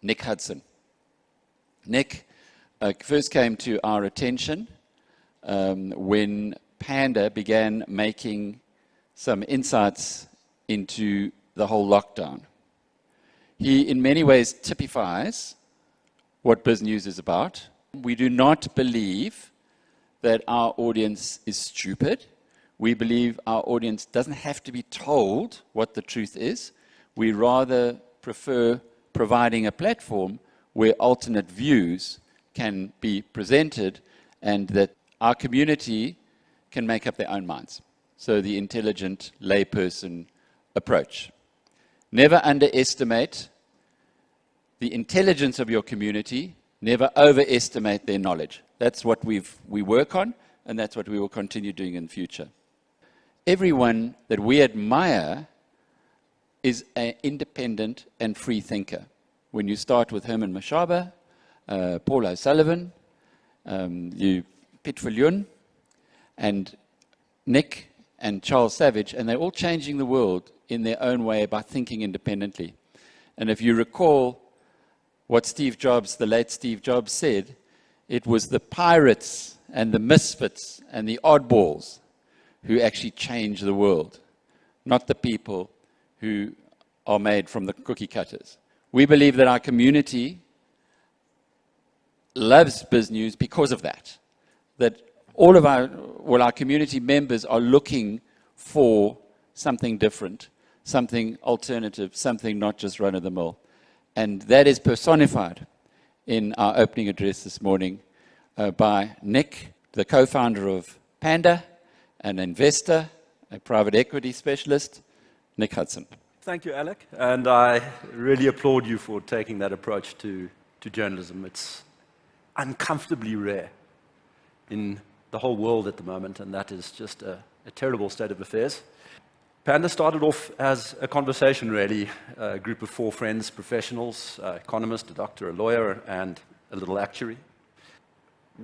Nick Hudson. Nick first came to our attention when Panda began making some insights into the whole lockdown. He, in many ways, typifies what BizNews is about. We do not believe that our audience is stupid. We believe our audience doesn't have to be told what the truth is. We rather prefer providing a platform where alternate views can be presented and that our community can make up their own minds. So the intelligent layperson approach. Never underestimate the intelligence of your community. Never overestimate their knowledge. That's what we work on, and that's what we will continue doing in the future. Everyone that we admire is an independent and free thinker. When you start with Herman Mashaba, Paul O'Sullivan, Piet Viljoen, and Nick and Charles Savage, and they're all changing the world in their own way by thinking independently. And if you recall what Steve Jobs, the late Steve Jobs, said, it was the pirates and the misfits and the oddballs who actually change the world, not the people who are made from the cookie cutters. We believe that our community loves BizNews because of that. That all of our community members are looking for something different, something alternative, something not just run-of-the-mill. And that is personified in our opening address this morning by Nick, the co-founder of Panda, an investor, a private equity specialist, Nick Hudson. Thank you, Alec. And I really applaud you for taking that approach to journalism. It's uncomfortably rare in the whole world at the moment, and that is just a terrible state of affairs. Panda started off as a conversation, really, a group of 4 friends, professionals, economist, a doctor, a lawyer, and a little actuary.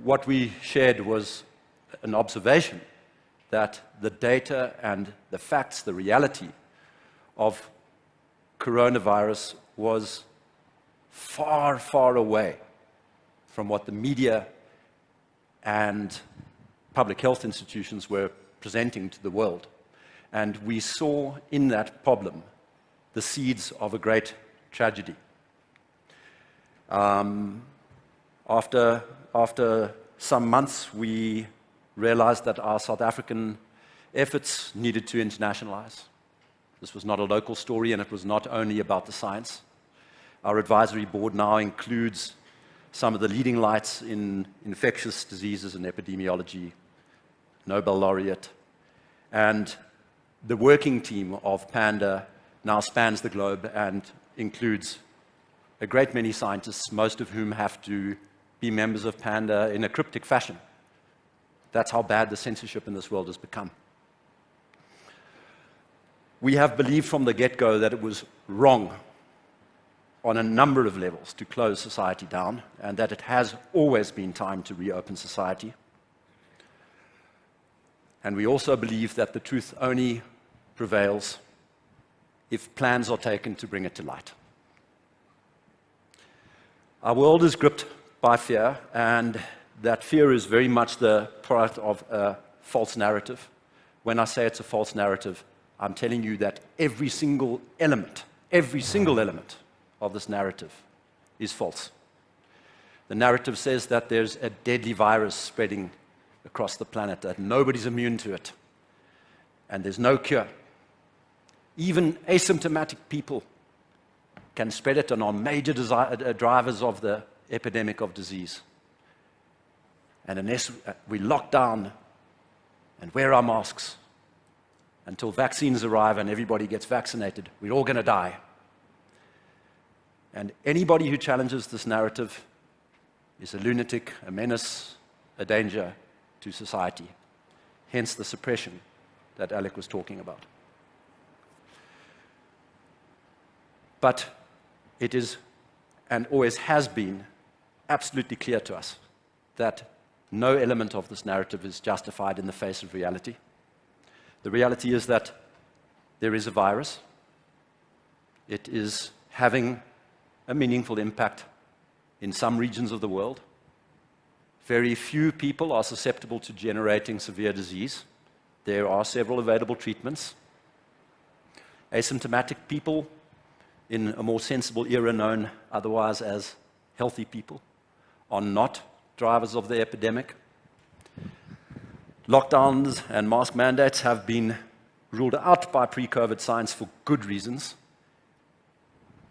What we shared was an observation that the data and the facts, the reality of coronavirus was far, far away from what the media and public health institutions were presenting to the world. And we saw in that problem the seeds of a great tragedy. After some months, we realized that our South African efforts needed to internationalize. This was not a local story, and it was not only about the science. Our advisory board now includes some of the leading lights in infectious diseases and epidemiology, Nobel laureate, and the working team of Panda now spans the globe and includes a great many scientists, most of whom have to be members of Panda in a cryptic fashion. That's how bad the censorship in this world has become. We have believed from the get-go that it was wrong on a number of levels to close society down, and that it has always been time to reopen society. And we also believe that the truth only prevails if plans are taken to bring it to light. Our world is gripped by fear, and that fear is very much the product of a false narrative. When I say it's a false narrative, I'm telling you that every single element of this narrative is false. The narrative says that there's a deadly virus spreading across the planet, that nobody's immune to it, and there's no cure. Even asymptomatic people can spread it and are major drivers of the epidemic of disease. And unless we lock down and wear our masks until vaccines arrive and everybody gets vaccinated, we're all going to die. And anybody who challenges this narrative is a lunatic, a menace, a danger to society. Hence the suppression that Alec was talking about. But it is, and always has been, absolutely clear to us that no element of this narrative is justified in the face of reality. The reality is that there is a virus. It is having a meaningful impact in some regions of the world. Very few people are susceptible to generating severe disease. There are several available treatments. Asymptomatic people in a more sensible era known otherwise as healthy people are not drivers of the epidemic. Lockdowns and mask mandates have been ruled out by pre-COVID science for good reasons.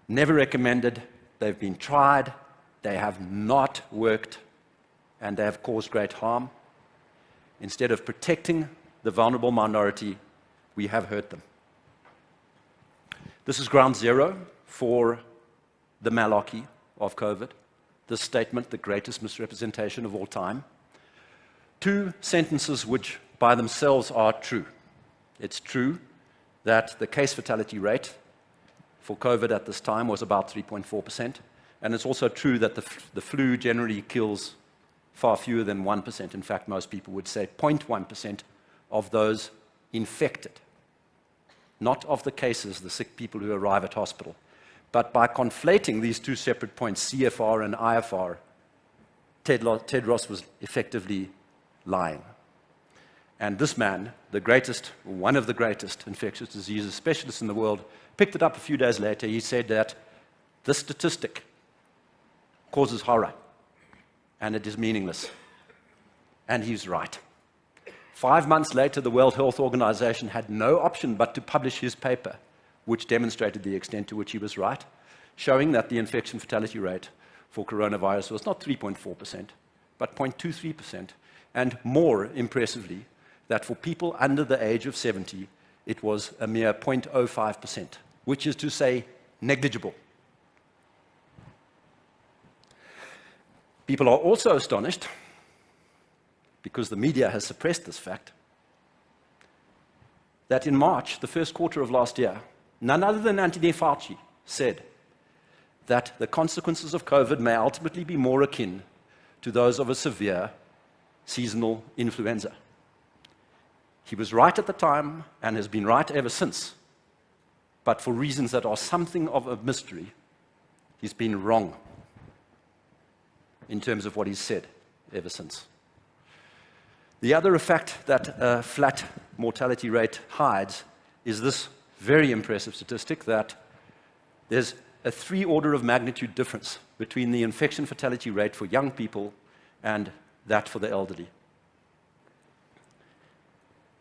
Never recommended. They've been tried. They have not worked, and they have caused great harm. Instead of protecting the vulnerable minority, we have hurt them. This is ground zero for the malarkey of COVID. This statement, the greatest misrepresentation of all time. Two sentences which by themselves are true. It's true that the case fatality rate for COVID at this time was about 3.4%, and it's also true that the flu generally kills far fewer than 1%. In fact, most people would say 0.1% of those infected. Not of the cases, the sick people who arrive at hospital. But by conflating these two separate points, CFR and IFR, Tedros was effectively lying. And this man, the greatest, one of the greatest infectious diseases specialists in the world, picked it up a few days later. He said that this statistic causes horror, and it is meaningless. And he's right. 5 months later, the World Health Organization had no option but to publish his paper, which demonstrated the extent to which he was right, showing that the infection fatality rate for coronavirus was not 3.4%, but 0.23%, and more impressively, that for people under the age of 70, it was a mere 0.05%, which is to say negligible. People are also astonished, because the media has suppressed this fact, that in March, the first quarter of last year, none other than Anthony Fauci said that the consequences of COVID may ultimately be more akin to those of a severe seasonal influenza. He was right at the time and has been right ever since, but for reasons that are something of a mystery, he's been wrong in terms of what he's said ever since. The other fact that a flat mortality rate hides is this very impressive statistic that there's a 3 order of magnitude difference between the infection fatality rate for young people and that for the elderly.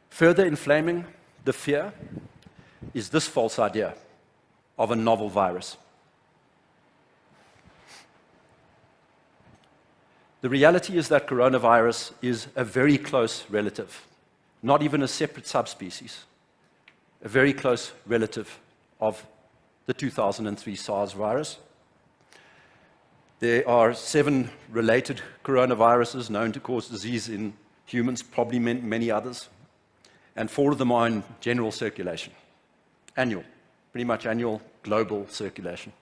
Further inflaming the fear is this false idea of a novel virus. The reality is that coronavirus is a very close relative, not even a separate subspecies, a very close relative of the 2003 SARS virus. There are 7 related coronaviruses known to cause disease in humans, probably many others, and 4 of them are in general circulation, annual, pretty much annual global circulation.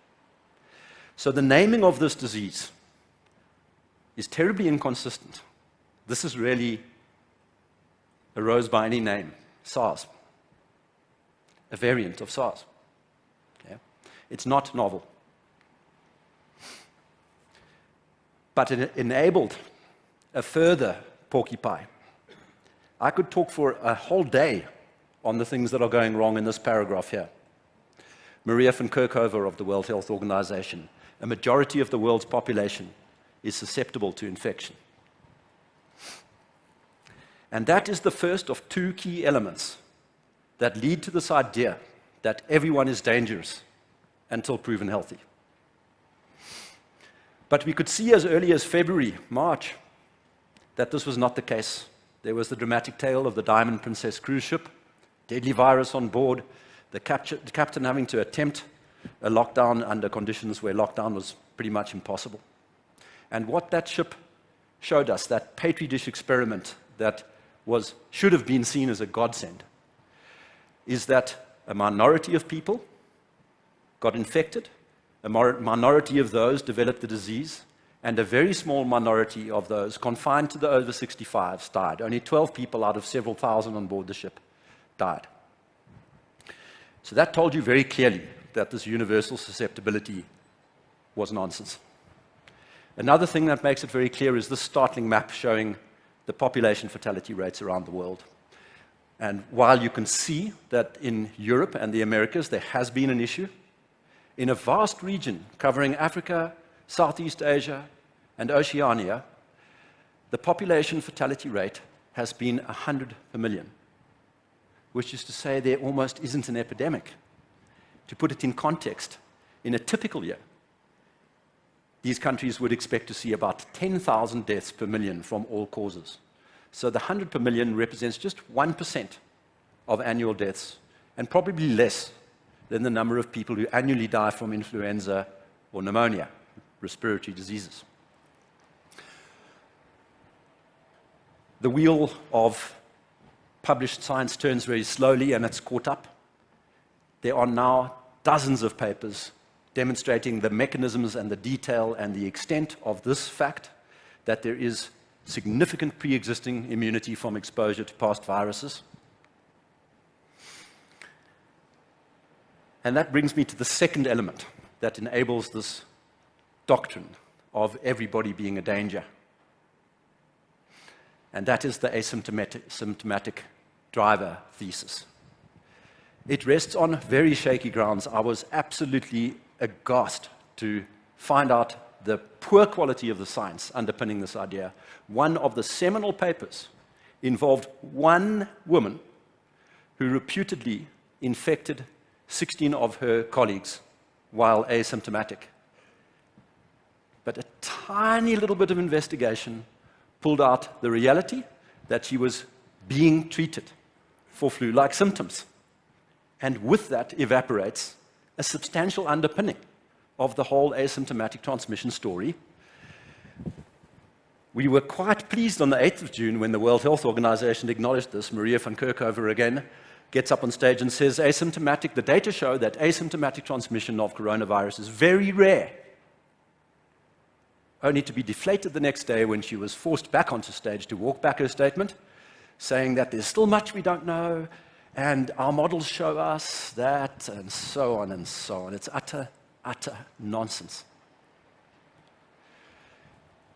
So the naming of this disease is terribly inconsistent. This is really arose by any name, SARS, a variant of SARS. Okay? It's not novel. But it enabled a further porky pie. I could talk for a whole day on the things that are going wrong in this paragraph here. Maria van Kerkhove of the World Health Organization, a majority of the world's population is susceptible to infection. And that is the first of 2 key elements that lead to this idea that everyone is dangerous until proven healthy. But we could see as early as February, March, that this was not the case. There was the dramatic tale of the Diamond Princess cruise ship, deadly virus on board, the captain having to attempt a lockdown under conditions where lockdown was pretty much impossible. And what that ship showed us, that petri dish experiment that should have been seen as a godsend, is that a minority of people got infected, a minority of those developed the disease, and a very small minority of those confined to the over 65s died. Only 12 people out of several thousand on board the ship died. So that told you very clearly that this universal susceptibility was nonsense. Another thing that makes it very clear is this startling map showing the population fatality rates around the world. And while you can see that in Europe and the Americas there has been an issue, in a vast region covering Africa, Southeast Asia, and Oceania, the population fatality rate has been 100 per million, which is to say there almost isn't an epidemic. To put it in context, in a typical year, these countries would expect to see about 10,000 deaths per million from all causes. So the 100 per million represents just 1% of annual deaths, and probably less than the number of people who annually die from influenza or pneumonia, respiratory diseases. The wheel of published science turns very slowly, and it's caught up. There are now dozens of papers demonstrating the mechanisms and the detail and the extent of this fact, that there is significant pre-existing immunity from exposure to past viruses. And that brings me to the second element that enables this doctrine of everybody being a danger. And that is the asymptomatic driver thesis. It rests on very shaky grounds. I was absolutely aghast to find out the poor quality of the science underpinning this idea. One of the seminal papers involved one woman who reputedly infected 16 of her colleagues while asymptomatic. But a tiny little bit of investigation pulled out the reality that she was being treated for flu-like symptoms. And with that evaporates a substantial underpinning of the whole asymptomatic transmission story. We were quite pleased on the 8th of June when the World Health Organization acknowledged this. Maria van Kerkhove again gets up on stage and says, the data show that asymptomatic transmission of coronavirus is very rare. Only to be deflated the next day when she was forced back onto stage to walk back her statement, saying that there's still much we don't know, and our models show us that, and so on and so on. It's utter nonsense.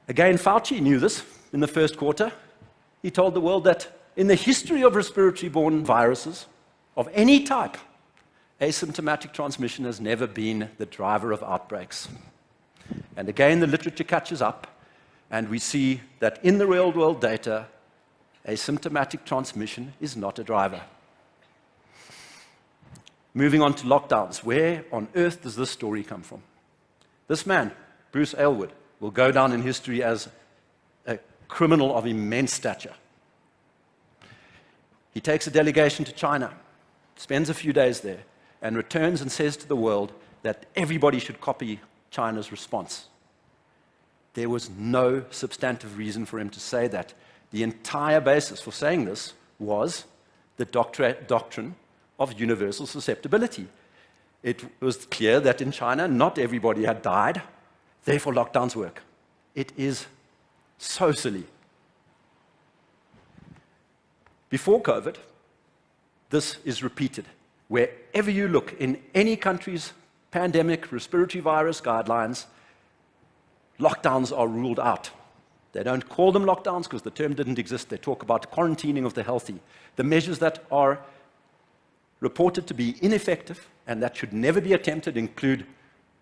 Again, Fauci knew this in the first quarter. He told the world that in the history of respiratory-borne viruses of any type, asymptomatic transmission has never been the driver of outbreaks. And again, the literature catches up, and we see that in the real-world data, asymptomatic transmission is not a driver. Moving on to lockdowns. Where on earth does this story come from? This man, Bruce Aylward, will go down in history as a criminal of immense stature. He takes a delegation to China, spends a few days there, and returns and says to the world that everybody should copy China's response. There was no substantive reason for him to say that. The entire basis for saying this was the doctrine of universal susceptibility. It was clear that in China, not everybody had died, therefore lockdowns work. It is so silly. Before COVID, this is repeated. Wherever you look, in any country's pandemic respiratory virus guidelines, lockdowns are ruled out. They don't call them lockdowns because the term didn't exist. They talk about quarantining of the healthy. The measures that are reported to be ineffective and that should never be attempted include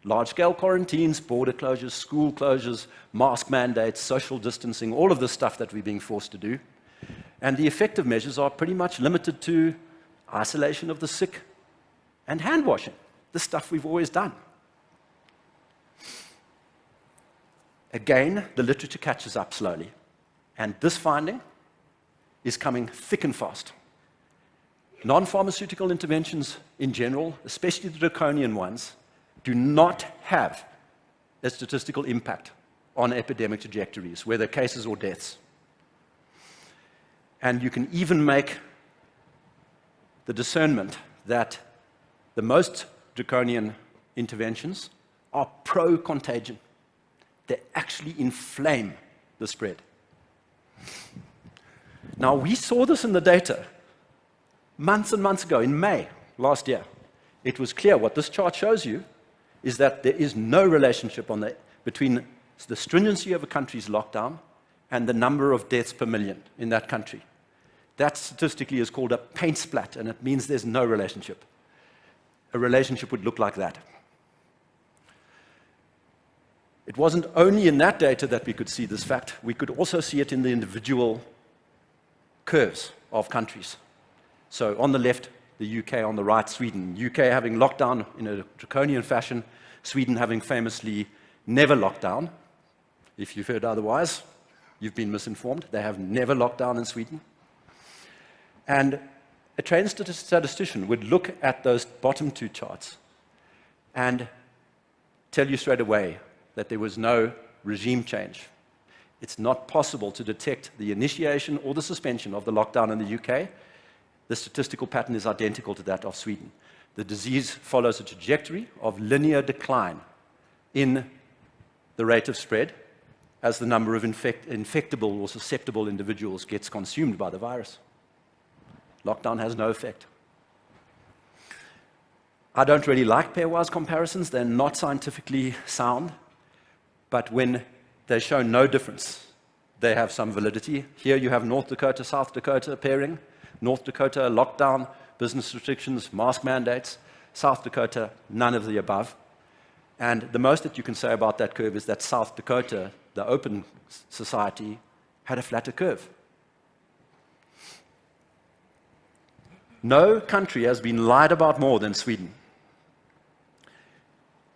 large-scale quarantines, border closures, school closures, mask mandates, social distancing, all of this stuff that we're being forced to do. And the effective measures are pretty much limited to isolation of the sick and hand washing, the stuff we've always done. Again, the literature catches up slowly, and this finding is coming thick and fast. Non-pharmaceutical interventions in general, especially the draconian ones, do not have a statistical impact on epidemic trajectories, whether cases or deaths. And you can even make the discernment that the most draconian interventions are pro-contagion. They actually inflame the spread. Now, we saw this in the data months and months ago, in May last year. It was clear what this chart shows you is that there is no relationship between the stringency of a country's lockdown and the number of deaths per million in that country. That statistically is called a paint splat, and it means there's no relationship. A relationship would look like that. It wasn't only in that data that we could see this fact, we could also see it in the individual curves of countries. So on the left, the UK, on the right, Sweden. UK having lockdown in a draconian fashion, Sweden having famously never locked down. If you've heard otherwise, you've been misinformed. They have never locked down in Sweden. And a trained statistician would look at those bottom two charts and tell you straight away that there was no regime change. It's not possible to detect the initiation or the suspension of the lockdown in the UK. The statistical pattern is identical to that of Sweden. The disease follows a trajectory of linear decline in the rate of spread as the number of infectable or susceptible individuals gets consumed by the virus. Lockdown has no effect. I don't really like pairwise comparisons. They're not scientifically sound. But when they show no difference, they have some validity. Here you have North Dakota, South Dakota pairing. North Dakota, lockdown, business restrictions, mask mandates. South Dakota, none of the above. And the most that you can say about that curve is that South Dakota, the open society, had a flatter curve. No country has been lied about more than Sweden.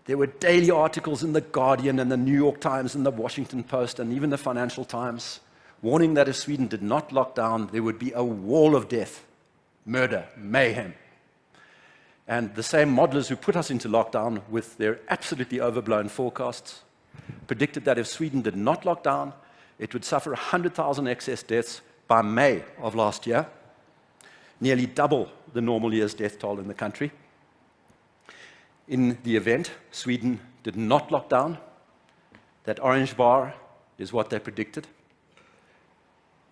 There were daily articles in The Guardian and the New York Times and the Washington Post and even the Financial Times warning that if Sweden did not lock down, there would be a wall of death, murder, mayhem. And the same modelers who put us into lockdown with their absolutely overblown forecasts predicted that if Sweden did not lock down, it would suffer 100,000 excess deaths by May of last year, nearly double the normal year's death toll in the country. In the event, Sweden did not lock down. That orange bar is what they predicted.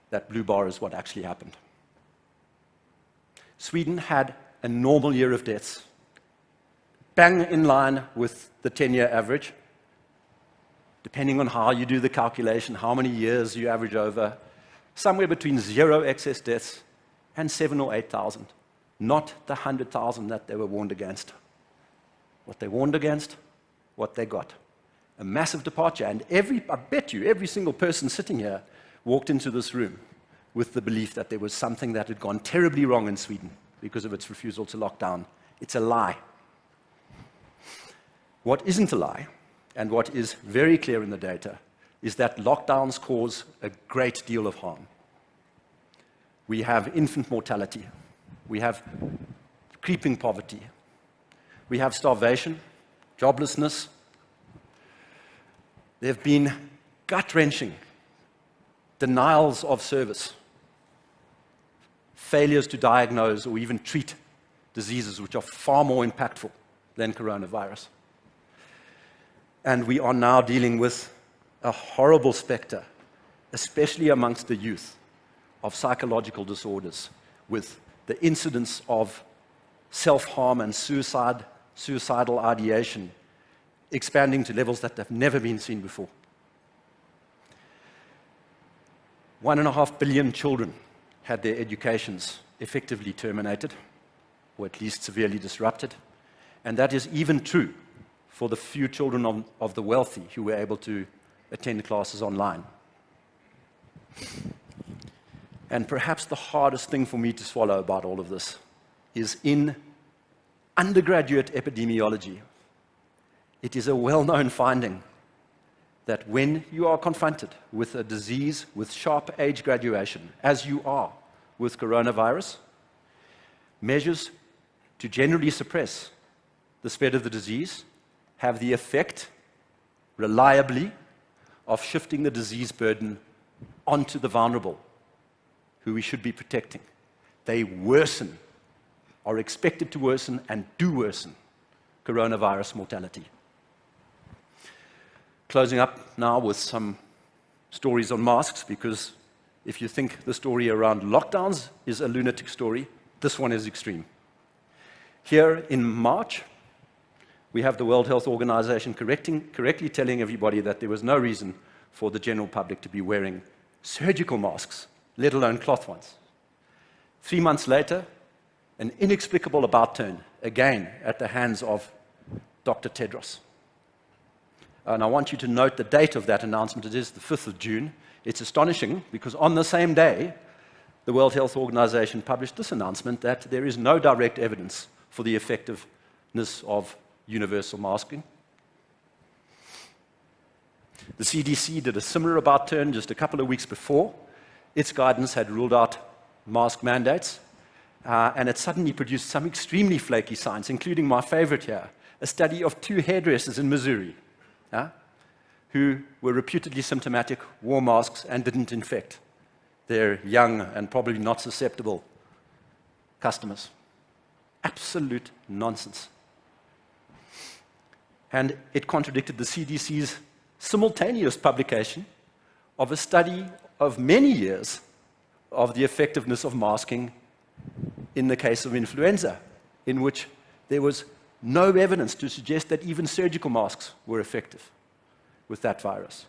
That blue bar is what actually happened. Sweden had a normal year of deaths, bang in line with the 10-year average, depending on how you do the calculation, how many years you average over, somewhere between 0 excess deaths and 7,000 or 8,000, not the 100,000 that they were warned against. What they warned against, what they got. A massive departure, and I bet you, every single person sitting here walked into this room with the belief that there was something that had gone terribly wrong in Sweden because of its refusal to lock down. It's a lie. What isn't a lie, and what is very clear in the data, is that lockdowns cause a great deal of harm. We have infant mortality. We have creeping poverty. We have starvation, joblessness. There have been gut-wrenching denials of service, failures to diagnose or even treat diseases which are far more impactful than coronavirus. And we are now dealing with a horrible specter, especially amongst the youth, of psychological disorders, with the incidence of self-harm and suicidal ideation expanding to levels that have never been seen before. 1.5 billion children had their educations effectively terminated, or at least severely disrupted. And that is even true for the few children of the wealthy who were able to attend classes online. And perhaps the hardest thing for me to swallow about all of this is in undergraduate epidemiology, it is a well-known finding that when you are confronted with a disease with sharp age graduation, as you are with coronavirus, measures to generally suppress the spread of the disease have the effect, reliably, of shifting the disease burden onto the vulnerable, who we should be protecting. They worsen, are expected to worsen, and do worsen coronavirus mortality. Closing up now with some stories on masks, because if you think the story around lockdowns is a lunatic story, this one is extreme. Here in March, we have the World Health Organization correctly telling everybody that there was no reason for the general public to be wearing surgical masks, let alone cloth ones. 3 months later, an inexplicable about turn, again at the hands of Dr. Tedros. And I want you to note the date of that announcement. It is the 5th of June. It's astonishing because on the same day, the World Health Organization published this announcement that there is no direct evidence for the effectiveness of universal masking. The CDC did a similar about turn just a couple of weeks before. Its guidance had ruled out mask mandates, and it suddenly produced some extremely flaky science, including my favorite here, a study of 2 hairdressers in Missouri who were reputedly symptomatic, wore masks, and didn't infect their young and probably not susceptible customers. Absolute nonsense. And it contradicted the CDC's simultaneous publication of a study of many years of the effectiveness of masking in the case of influenza, in which there was no evidence to suggest that even surgical masks were effective with that virus.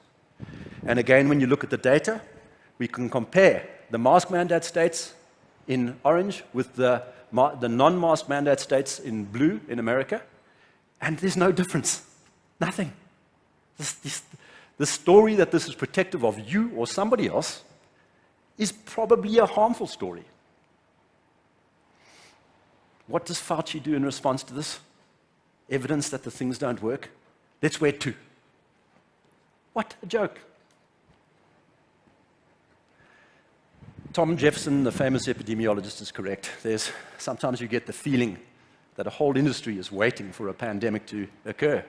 And again, when you look at the data, we can compare the mask mandate states in orange with the non-mask mandate states in blue in America, and there's no difference. Nothing. The story that this is protective of you or somebody else is probably a harmful story. What does Fauci do in response to this? Evidence that the things don't work? Let's wear 2. What a joke. Tom Jefferson, the famous epidemiologist, is correct. Sometimes you get the feeling that a whole industry is waiting for a pandemic to occur.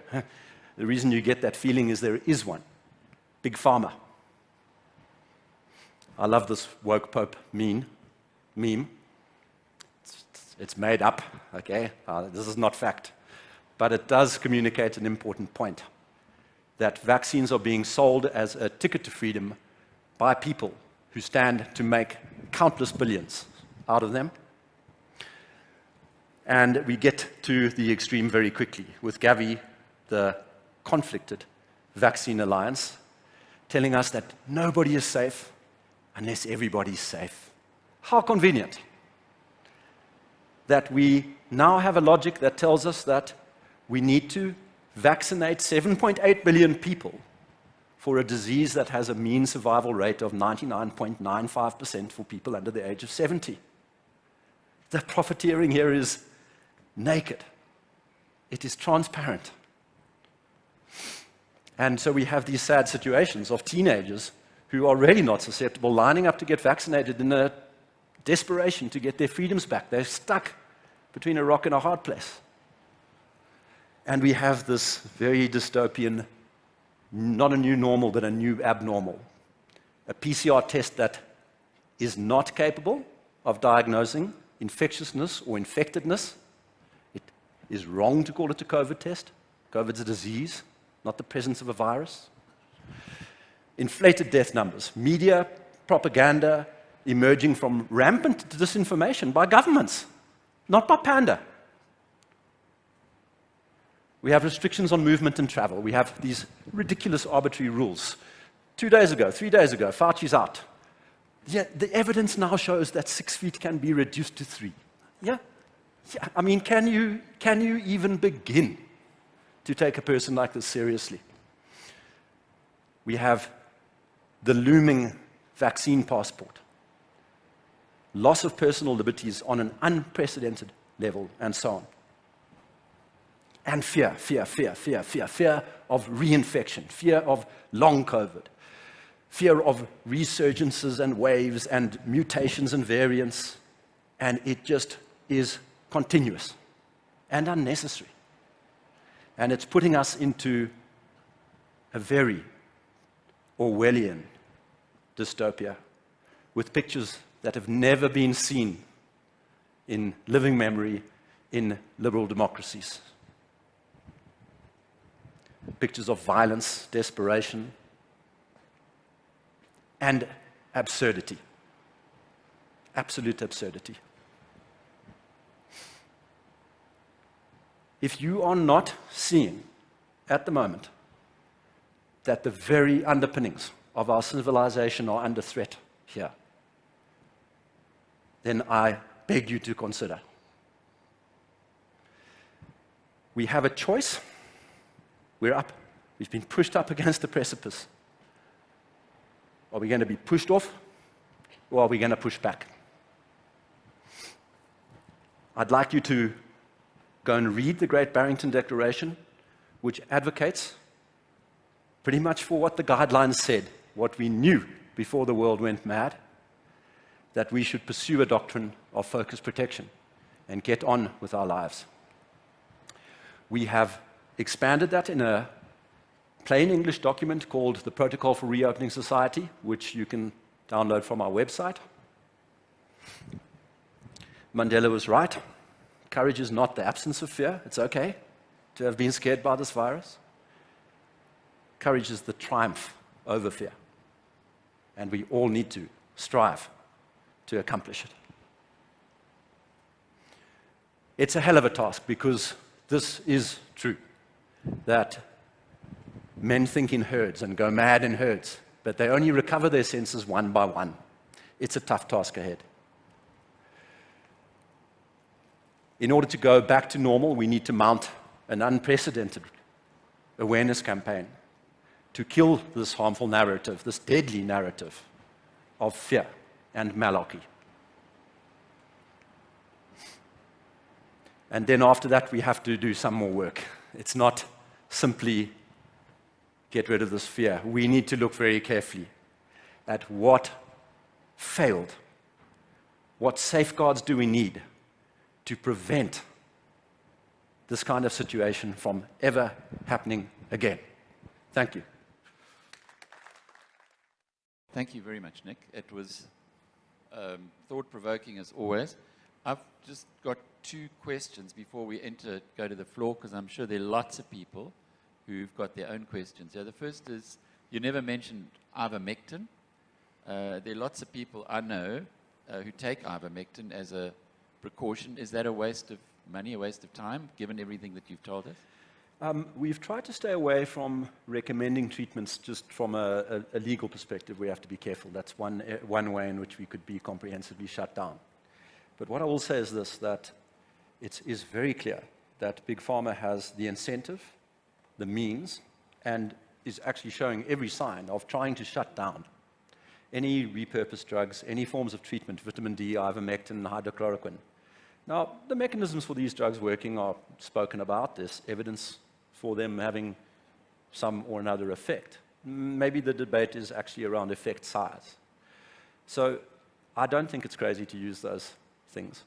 The reason you get that feeling is there is one. Big Pharma. I love this woke pope meme. It's made up, okay? This is not fact. But it does communicate an important point, that vaccines are being sold as a ticket to freedom by people who stand to make countless billions out of them. And we get to the extreme very quickly, with Gavi, the conflicted vaccine alliance, telling us that nobody is safe unless everybody's safe. How convenient that we now have a logic that tells us that we need to vaccinate 7.8 billion people for a disease that has a mean survival rate of 99.95% for people under the age of 70. The profiteering here is naked. It is transparent. And so we have these sad situations of teenagers who are really not susceptible, lining up to get vaccinated in a desperation to get their freedoms back. They're stuck between a rock and a hard place. And we have this very dystopian, not a new normal, but a new abnormal. A PCR test that is not capable of diagnosing infectiousness or infectedness. It is wrong to call it a COVID test. COVID's a disease, not the presence of a virus. Inflated death numbers, media propaganda emerging from rampant disinformation by governments, not by Panda. We have restrictions on movement and travel. We have these ridiculous arbitrary rules. 2 days ago, 3 days ago, Fauci's out. Yeah, the evidence now shows that 6 feet can be reduced to 3. Yeah? I mean, can you even begin to take a person like this seriously? We have the looming vaccine passport, loss of personal liberties on an unprecedented level, and so on. And fear of reinfection, fear of long COVID, fear of resurgences and waves and mutations and variants, and it just is continuous and unnecessary. And it's putting us into a very Orwellian dystopia with pictures that have never been seen in living memory in liberal democracies. Pictures of violence, desperation, and absurdity. Absolute absurdity. If you are not seeing at the moment that the very underpinnings of our civilization are under threat here, then I beg you to consider. We have a choice. We're up. We've been pushed up against the precipice. Are we going to be pushed off, or are we going to push back? I'd like you to go and read the Great Barrington Declaration, which advocates pretty much for what the guidelines said, what we knew before the world went mad, that we should pursue a doctrine of focused protection and get on with our lives. We have expanded that in a plain English document called the Protocol for Reopening Society, which you can download from our website. Mandela was right. Courage is not the absence of fear. It's okay to have been scared by this virus. Courage is the triumph over fear. And we all need to strive to accomplish it. It's a hell of a task, because this is true, that men think in herds and go mad in herds, but they only recover their senses one by one. It's a tough task ahead. In order to go back to normal, we need to mount an unprecedented awareness campaign to kill this harmful narrative, this deadly narrative of fear and malarkey. And then after that, we have to do some more work. It's not simply get rid of this fear. We need to look very carefully at what failed. What safeguards do we need to prevent this kind of situation from ever happening again? Thank you. Thank you very much, Nick. It was thought-provoking as always. I've just got 2 questions before we go to the floor, because I'm sure there are lots of people who've got their own questions. The first is, you never mentioned ivermectin. There are lots of people I know who take ivermectin as a precaution. Is that a waste of money, a waste of time, given everything that you've told us? We've tried to stay away from recommending treatments just from a legal perspective. We have to be careful. That's one way in which we could be comprehensively shut down. But what I will say is this, that it is very clear that Big Pharma has the incentive, the means, and is actually showing every sign of trying to shut down any repurposed drugs, any forms of treatment, vitamin D, ivermectin, hydrochloroquine. Now, the mechanisms for these drugs working are spoken about. There's evidence for them having some or another effect. Maybe the debate is actually around effect size. So I don't think it's crazy to use those things.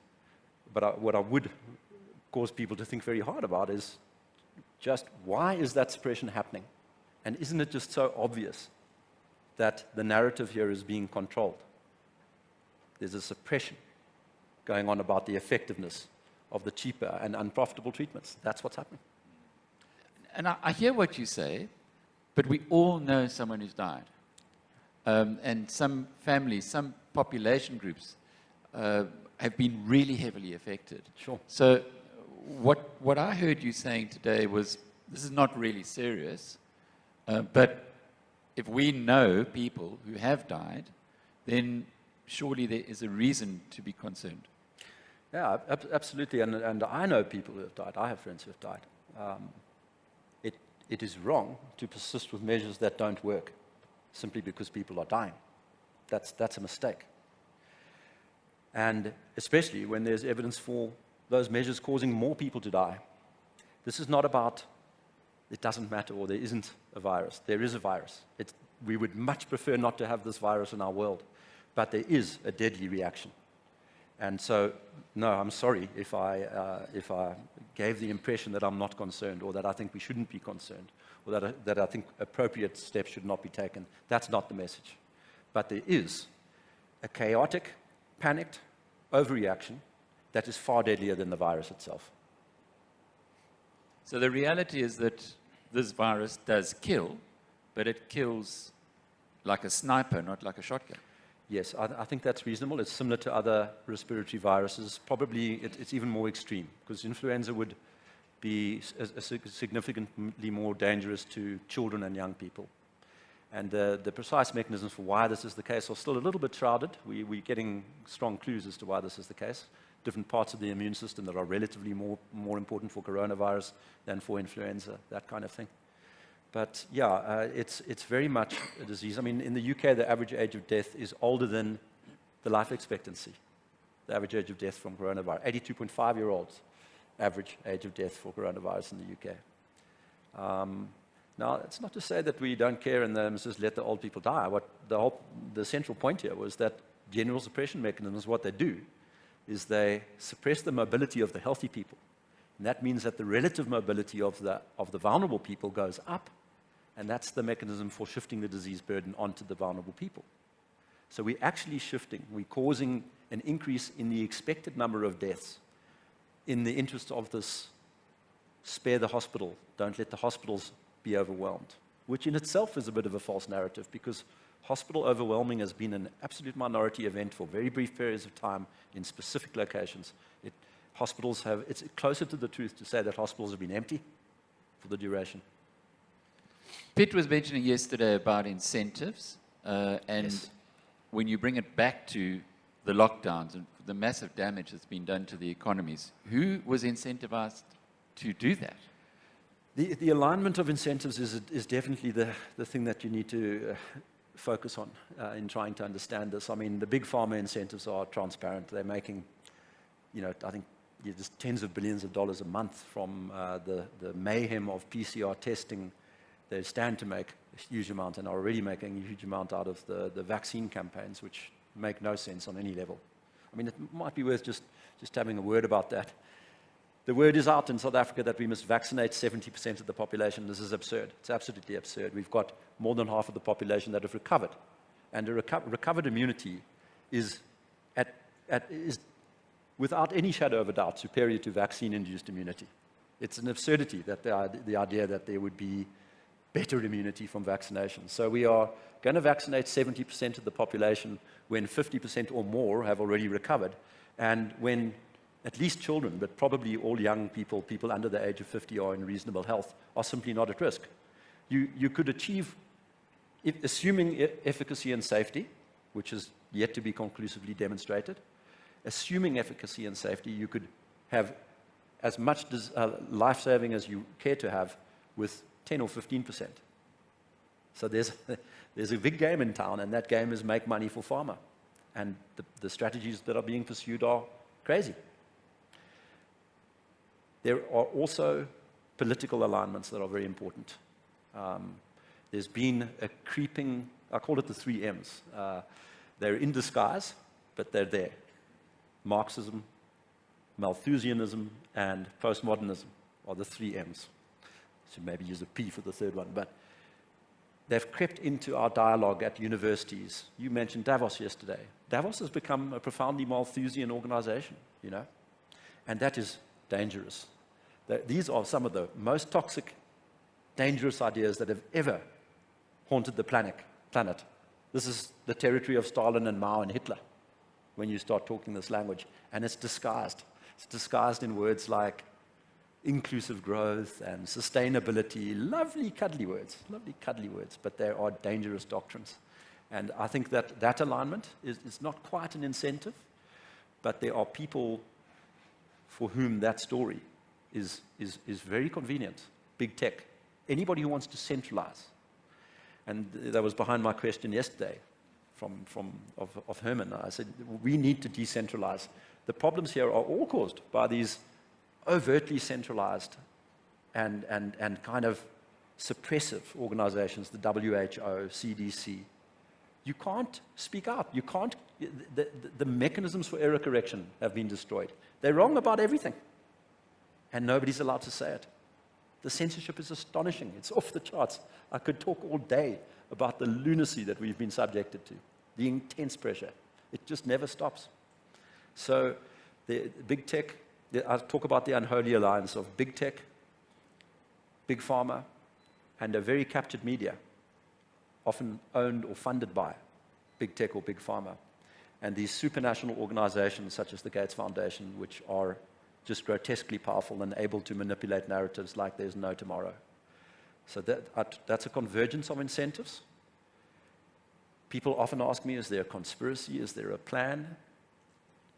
But what I would cause people to think very hard about is just, why is that suppression happening? And isn't it just so obvious that the narrative here is being controlled? There's a suppression going on about the effectiveness of the cheaper and unprofitable treatments. That's what's happening. And I hear what you say, but we all know someone who's died. And some families, some population groups have been really heavily affected. Sure. So what I heard you saying today was, this is not really serious, but if we know people who have died, then surely there is a reason to be concerned. Yeah, absolutely. And I know people who have died. I have friends who have died. It is wrong to persist with measures that don't work simply because people are dying. That's a mistake. And especially when there's evidence for those measures causing more people to die. This is not about, it doesn't matter, or there isn't a virus. There is a virus. We would much prefer not to have this virus in our world, but there is a deadly reaction. And so, no, I'm sorry if I gave the impression that I'm not concerned, or that I think we shouldn't be concerned, or that I think appropriate steps should not be taken. That's not the message. But there is a chaotic, panicked overreaction that is far deadlier than the virus itself. So the reality is that this virus does kill, but it kills like a sniper, not like a shotgun. Yes, I think that's reasonable. It's similar to other respiratory viruses. Probably it's even more extreme, because influenza would be significantly more dangerous to children and young people. And the precise mechanisms for why this is the case are still a little bit shrouded. We're getting strong clues as to why this is the case. Different parts of the immune system that are relatively more important for coronavirus than for influenza, that kind of thing. But yeah, it's very much a disease. I mean, in the UK, the average age of death is older than the life expectancy, the average age of death from coronavirus. 82.5-year-olds, average age of death for coronavirus in the UK. Now, it's not to say that we don't care and just let the old people die. The central point here was that general suppression mechanisms, what they do is they suppress the mobility of the healthy people. And that means that the relative mobility of the vulnerable people goes up. And that's the mechanism for shifting the disease burden onto the vulnerable people. So we're actually shifting. We're causing an increase in the expected number of deaths in the interest of this spare the hospital, don't let the hospitals be overwhelmed, which in itself is a bit of a false narrative because hospital overwhelming has been an absolute minority event for very brief periods of time in specific locations. It's closer to the truth to say that hospitals have been empty for the duration. Pitt was mentioning yesterday about incentives, and Yes. when you bring it back to the lockdowns and the massive damage that's been done to the economies, who was incentivized to do that? The alignment of incentives is definitely the thing that you need to focus on in trying to understand this. I mean, the big pharma incentives are transparent. They're making, I think just tens of billions of dollars a month from the mayhem of PCR testing. They stand to make a huge amount and are already making a huge amount out of the vaccine campaigns, which make no sense on any level. I mean, it might be worth just having a word about that. The word is out in South Africa that we must vaccinate 70% of the population. This is absurd. It's absolutely absurd. We've got more than half of the population that have recovered. And a recovered immunity is without any shadow of a doubt superior to vaccine-induced immunity. It's an absurdity that the idea that there would be better immunity from vaccination. So we are going to vaccinate 70% of the population when 50% or more have already recovered, and when at least children, but probably all young people under the age of 50 are in reasonable health, are simply not at risk. You could achieve, assuming efficacy and safety, which is yet to be conclusively demonstrated, assuming efficacy and safety, you could have as much life-saving as you care to have with 10 or 15%. So there's a big game in town, and that game is make money for pharma. And the strategies that are being pursued are crazy. There are also political alignments that are very important. There's been a creeping, I call it the 3 M's. They're in disguise, but they're there. Marxism, Malthusianism, and postmodernism are the 3 M's. Should maybe use a P for the third one, but they've crept into our dialogue at universities. You mentioned Davos yesterday. Davos has become a profoundly Malthusian organization, and that is dangerous. These are some of the most toxic, dangerous ideas that have ever haunted the planet. This is the territory of Stalin and Mao and Hitler when you start talking this language, and it's disguised. It's disguised in words like inclusive growth and sustainability, lovely cuddly words, but they are dangerous doctrines. And I think that alignment is not quite an incentive, but there are people for whom that story is very convenient. Big tech, anybody who wants to centralize. And that was behind my question yesterday of Herman. I said, we need to decentralize. The problems here are all caused by these overtly centralized and kind of suppressive organizations, the WHO, CDC. You can't speak out. You can't. The mechanisms for error correction have been destroyed. They're wrong about everything, and nobody's allowed to say it. The censorship is astonishing. It's off the charts. I could talk all day about the lunacy that we've been subjected to, the intense pressure. It just never stops. So the big tech, I talk about the unholy alliance of big tech, big pharma, and a very captured media, often owned or funded by big tech or big pharma. And these supranational organizations such as the Gates Foundation, which are just grotesquely powerful and able to manipulate narratives like there's no tomorrow. So that's a convergence of incentives. People often ask me, is there a conspiracy? Is there a plan?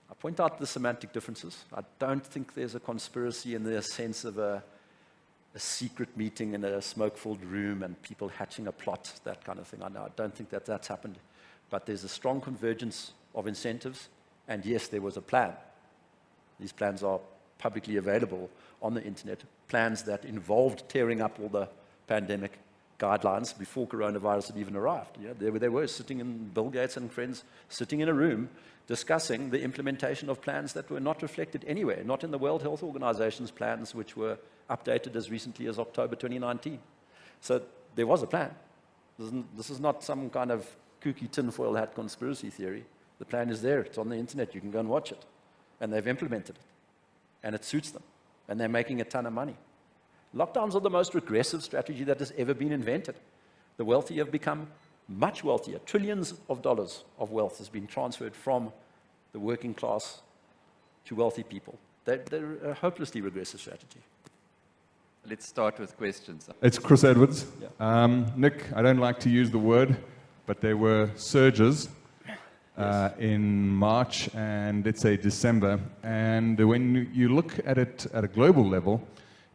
I point out the semantic differences. I don't think there's a conspiracy in the sense of a secret meeting in a smoke-filled room and people hatching a plot, that kind of thing. I don't think that's happened. But there's a strong convergence of incentives, and yes, there was a plan. These plans are publicly available on the internet, plans that involved tearing up all the pandemic guidelines before coronavirus had even arrived. Yeah, they were sitting in, Bill Gates and friends, sitting in a room discussing the implementation of plans that were not reflected anywhere, not in the World Health Organization's plans, which were updated as recently as October 2019. So there was a plan. This is not some kind of kooky tinfoil hat conspiracy theory. The plan is there. It's on the internet. You can go and watch it. And they've implemented it. And it suits them. And they're making a ton of money. Lockdowns are the most regressive strategy that has ever been invented. The wealthy have become much wealthier. Trillions of dollars of wealth has been transferred from the working class to wealthy people. They're a hopelessly regressive strategy. Let's start with questions. It's Chris Edwards. Yeah. Nick, I don't like to use the word, but there were surges in March and let's say December. And when you look at it at a global level,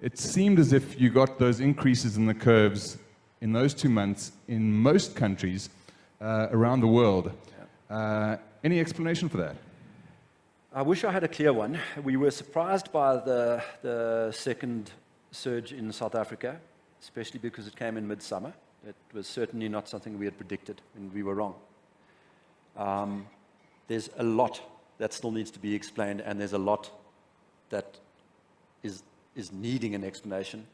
it seemed as if you got those increases in the curves in those 2 months in most countries around the world. Any explanation for that? I wish I had a clear one. We were surprised by the second surge in South Africa, especially because it came in midsummer. It was certainly not something we had predicted, and we were wrong. There's a lot that still needs to be explained, and there's a lot that is needing an explanation.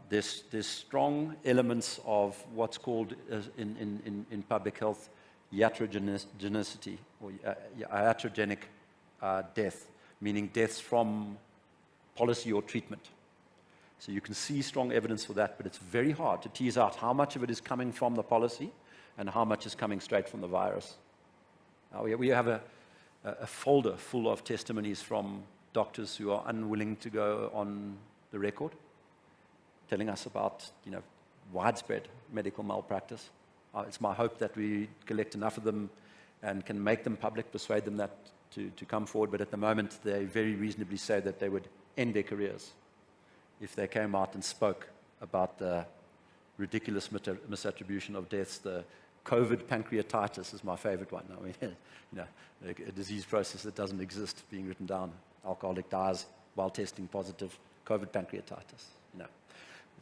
There's strong elements of what's called in public health iatrogenicity, or iatrogenic death, meaning deaths from policy or treatment. So you can see strong evidence for that, but it's very hard to tease out how much of it is coming from the policy and how much is coming straight from the virus. We have a folder full of testimonies from doctors who are unwilling to go on the record, telling us about widespread medical malpractice. It's my hope that we collect enough of them and can make them public, persuade them that to come forward, but at the moment they very reasonably say that they would end their careers if they came out and spoke about the ridiculous misattribution of deaths. The COVID pancreatitis is my favorite one. I mean, a disease process that doesn't exist being written down. Alcoholic dies while testing positive. COVID pancreatitis.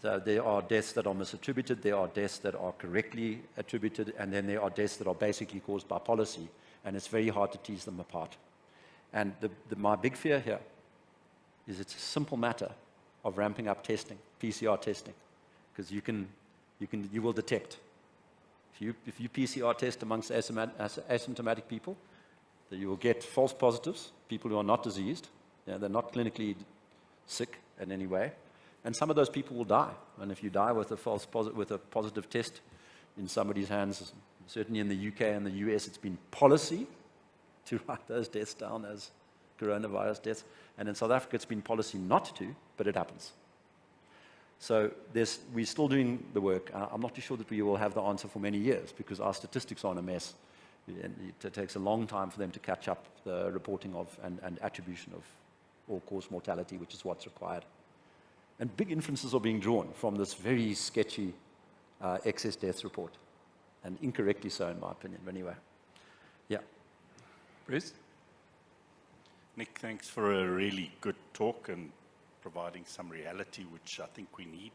So there are deaths that are misattributed, there are deaths that are correctly attributed, and then there are deaths that are basically caused by policy, and it's very hard to tease them apart. And my big fear here is it's a simple matter of ramping up testing, PCR testing, because you will detect. If you PCR test amongst asymptomatic people, that you will get false positives, people who are not diseased, they're not clinically sick in any way, and some of those people will die. And if you die with a positive test in somebody's hands, certainly in the UK and the US, it's been policy to write those deaths down as coronavirus deaths. And in South Africa, it's been policy not to, but it happens. So we're still doing the work. I'm not too sure that we will have the answer for many years because our statistics are in a mess. It takes a long time for them to catch up the reporting of and attribution of all-cause mortality, which is what's required. And big inferences are being drawn from this very sketchy excess deaths report, and incorrectly so, in my opinion. But anyway, yeah. Bruce? Nick, thanks for a really good talk and providing some reality, which I think we need.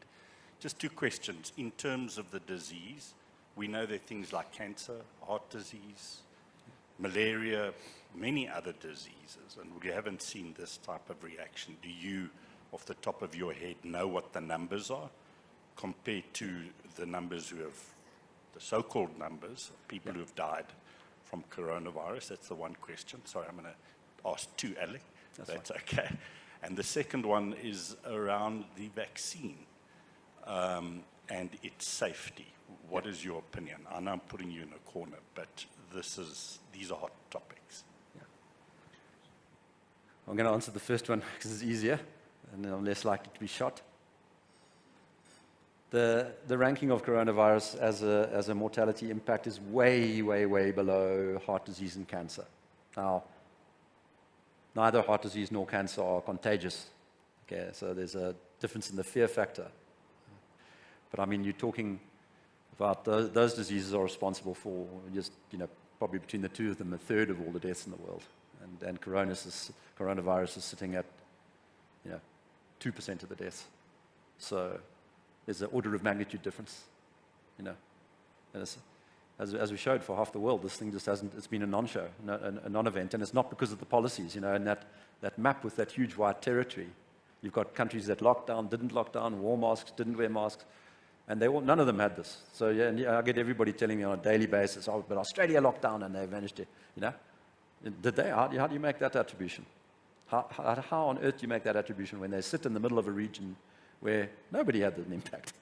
Just two questions. In terms of the disease, we know there are things like cancer, heart disease, malaria, many other diseases, and we haven't seen this type of reaction. Do you, off the top of your head, know what the numbers are compared to the numbers who have, the so-called numbers of people who have died from coronavirus? That's the one question. Sorry, I'm going to ask two, Alec. That's okay. And the second one is around the vaccine and its safety. What is your opinion? I know I'm putting you in a corner, but these are hot topics. I'm going to answer the first one because it's easier and I'm less likely to be shot. The ranking of coronavirus as a mortality impact is way, way, way below heart disease and cancer. Now, neither heart disease nor cancer are contagious. Okay, so there's a difference in the fear factor. But I mean, you're talking about those diseases are responsible for just, probably between the two of them, a third of all the deaths in the world. And coronavirus is sitting at, 2% of the deaths. So there's an order of magnitude difference, And as we showed for half the world, this thing just hasn't, it's been a non-show, a non-event. And it's not because of the policies, and that map with that huge white territory. You've got countries that locked down, didn't lock down, wore masks, didn't wear masks. And none of them had this. So I get everybody telling me on a daily basis, oh, but Australia locked down and they managed to, Did they? How do you make that attribution? How on earth do you make that attribution when they sit in the middle of a region where nobody had an impact,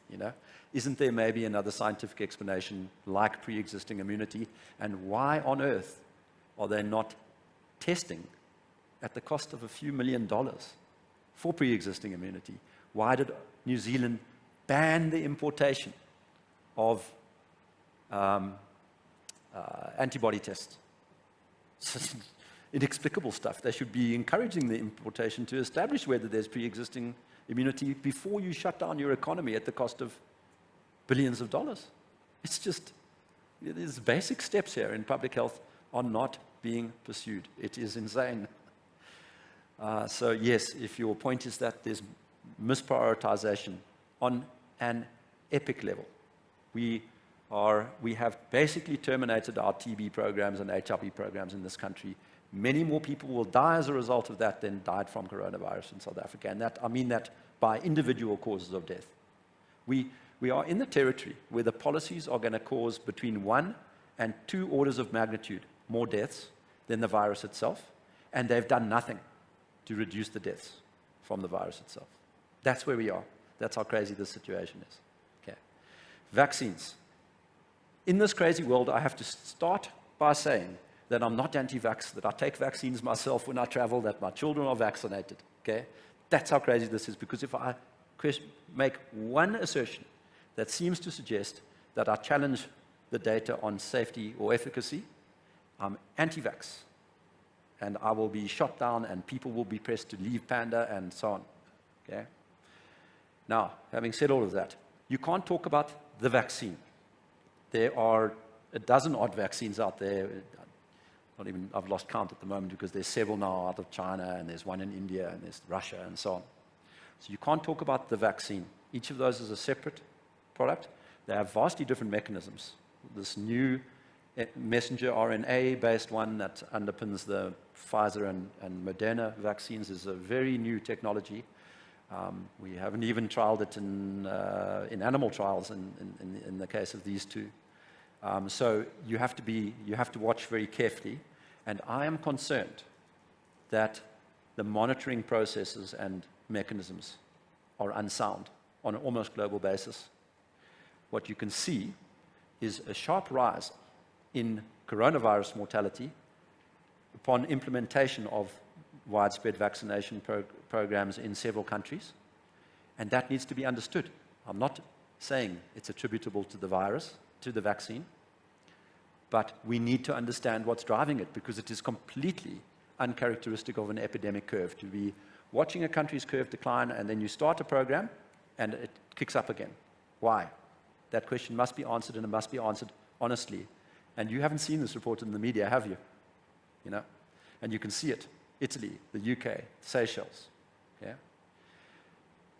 Isn't there maybe another scientific explanation like pre-existing immunity? And why on earth are they not testing at the cost of a few $1 million for pre-existing immunity? Why did New Zealand ban the importation of antibody tests? Inexplicable stuff. They should be encouraging the importation to establish whether there's pre-existing immunity before you shut down your economy at the cost of billions of dollars. It's just, these basic steps here in public health are not being pursued. It is insane. So yes, if your point is that there's misprioritization on an epic level, we have basically terminated our TB programs and HIV programs in this country. Many more people will die as a result of that than died from coronavirus in South Africa. And I mean that by individual causes of death. We are in the territory where the policies are going to cause between 1 and 2 orders of magnitude more deaths than the virus itself. And they've done nothing to reduce the deaths from the virus itself. That's where we are. That's how crazy this situation is. Okay. Vaccines. In this crazy world, I have to start by saying that I'm not anti-vax, that I take vaccines myself when I travel, that my children are vaccinated. Okay? That's how crazy this is, because if I make one assertion that seems to suggest that I challenge the data on safety or efficacy, I'm anti-vax. And I will be shot down and people will be pressed to leave Panda and so on. Okay? Now, having said all of that, you can't talk about the vaccine. There are a dozen odd vaccines out there. I've lost count at the moment because there's several now out of China and there's one in India and there's Russia and so on. So you can't talk about the vaccine. Each of those is a separate product. They have vastly different mechanisms. This new messenger RNA-based one that underpins the Pfizer and Moderna vaccines is a very new technology. We haven't even trialed it in animal trials in the case of these two. So you have to watch very carefully. And I am concerned that the monitoring processes and mechanisms are unsound on an almost global basis. What you can see is a sharp rise in coronavirus mortality upon implementation of widespread vaccination programs in several countries. And that needs to be understood. I'm not saying it's attributable to the virus, to the vaccine, but we need to understand what's driving it, because it is completely uncharacteristic of an epidemic curve to be watching a country's curve decline and then you start a program and it kicks up again. Why? That question must be answered, and it must be answered honestly. And you haven't seen this reported in the media, have you? And you can see it. Italy, the UK, Seychelles. Yeah?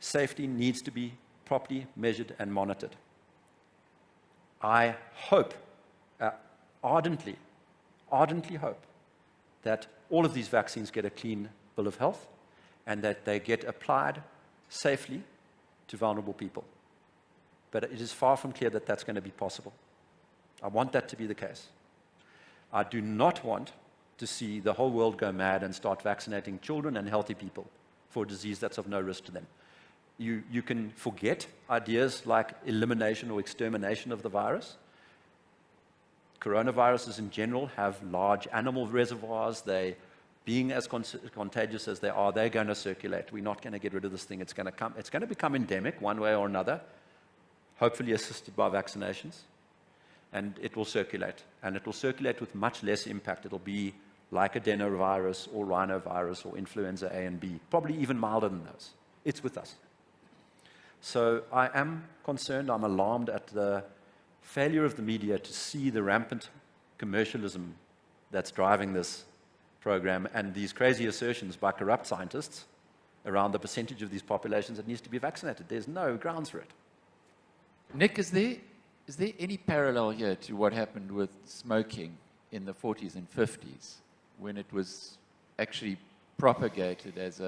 Safety needs to be properly measured and monitored. I hope, ardently hope, that all of these vaccines get a clean bill of health and that they get applied safely to vulnerable people. But it is far from clear that that's going to be possible. I want that to be the case. I do not want to see the whole world go mad and start vaccinating children and healthy people for a disease that's of no risk to them. You can forget ideas like elimination or extermination of the virus. Coronaviruses in general have large animal reservoirs. They being as contagious as they are, they're going to circulate. We're not going to get rid of this thing. It's going to come. It's going to become endemic one way or another, hopefully assisted by vaccinations, and it will circulate. And it will circulate with much less impact. It'll be like adenovirus or rhinovirus or influenza A and B, probably even milder than those. It's with us. So I am concerned, I'm alarmed at the failure of the media to see the rampant commercialism that's driving this program and these crazy assertions by corrupt scientists around the percentage of these populations that needs to be vaccinated. There's no grounds for it. Nick, is there any parallel here to what happened with smoking in the 40s and 50s when it was actually propagated as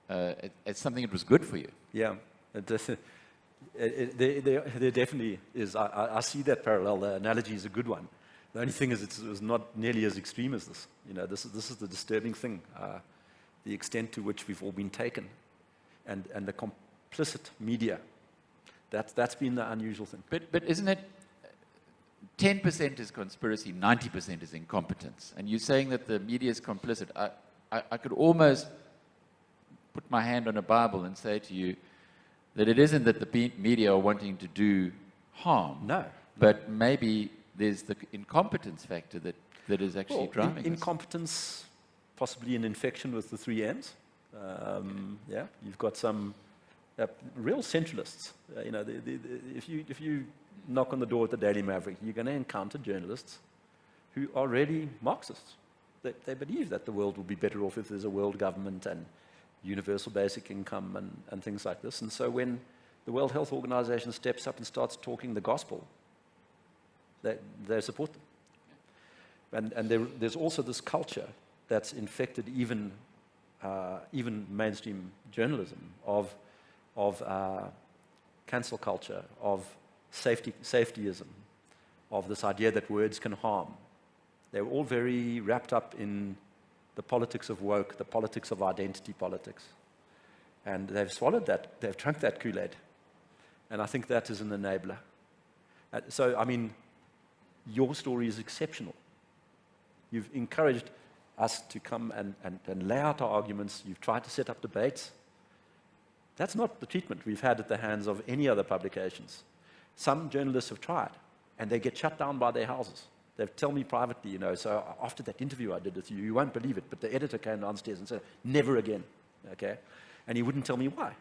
as something that was good for you? Yeah, there definitely is. I see that parallel. The analogy is a good one. The only thing is, it was not nearly as extreme as this. You know, this is the disturbing thing, the extent to which we've all been taken, and the complicit media. That's been the unusual thing. But isn't it 10% is conspiracy, 90% is incompetence? And you're saying that the media is complicit. I could almost put my hand on a Bible and say to you that it isn't that the media are wanting to do harm. No. But maybe there's the incompetence factor that is actually driving incompetence, possibly an infection with the 3 M's. Yeah, you've got some real centralists. You know, if you knock on the door at the Daily Maverick, you're going to encounter journalists who are really Marxists. They believe that the world will be better off if there's a world government and universal basic income and things like this. And so when the World Health Organization steps up and starts talking the gospel, they support them. And there's also this culture that's infected even mainstream journalism of cancel culture, of safetyism, of this idea that words can harm. They're all very wrapped up in the politics of woke, the politics of identity politics. And they've swallowed that, they've drunk that Kool-Aid. And I think that is an enabler. So, I mean, your story is exceptional. You've encouraged us to come and lay out our arguments. You've tried to set up debates. That's not the treatment we've had at the hands of any other publications. Some journalists have tried, and they get shut down by their houses. They tell me privately, you know, so after that interview I did with you, you won't believe it, but the editor came downstairs and said, never again, okay? And he wouldn't tell me why.